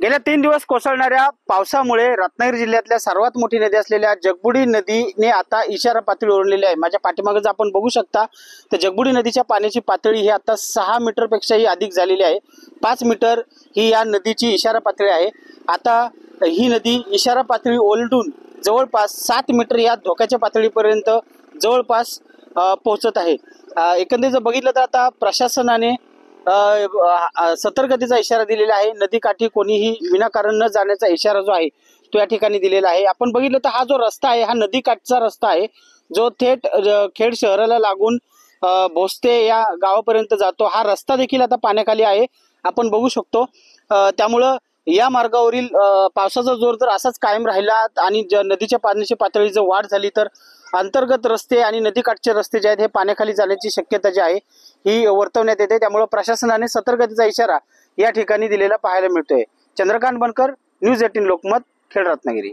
गेल्या 3 दिवस कोसळणाऱ्या पावसामुळे रत्नागिरी जिल्ह्यातल्या सर्वात मोठी नदी असलेल्या जगबुडी नदीने आता इशारा पातळी ओलांडलेली आहे। माझ्या पाठीमागे आपण बघू शकता तर जगबुडी नदीच्या पाण्याची पातळी ही आता 6 मीटरपेक्षाही अधिक झालेली आहे। 5 मीटर ही या नदीची इशारा पातळी आहे। आता ही नदी इशारा पातळी ओलांडून जवळपास 7 मीटर या धोक्याच्या पातळीपर्यंत जवळपास पोहोचत आहे। एकंदरीत जर बघितलं तर आता प्रशासनाने सतर्कतेचा इशारा दिलेला आहे। नदीकाठी कोणीही विनाकारण न जाण्याचा इशारा जो आहे तो या ठिकाणी दिलेला आहे। आपण बघितलं तर हा जो रस्ता आहे हा नदीकाठचा रस्ता आहे जो थेट खेड शहराला लागून भोसते या गावापर्यंत जातो। हा रस्ता देखील आता पाण्याखाली आहे आपण बघू शकतो। त्यामुळे या मार्गावरील पावसाचा जोर जर असाच कायम राहिला आणि नदीच्या पाण्याची पातळी जर वाढ झाली तर अंतर्गत रस्ते आणि नदीकाठचे रस्ते जे आहेत हे पाण्याखाली जाण्याची शक्यता जी आहे ही वर्तवण्यात येते। त्यामुळे प्रशासनाने सतर्कतेचा इशारा या ठिकाणी दिलेला पाहायला मिळतोय। चंद्रकांत बनकर, न्यूज 18 लोकमत, खेड रत्नागिरी।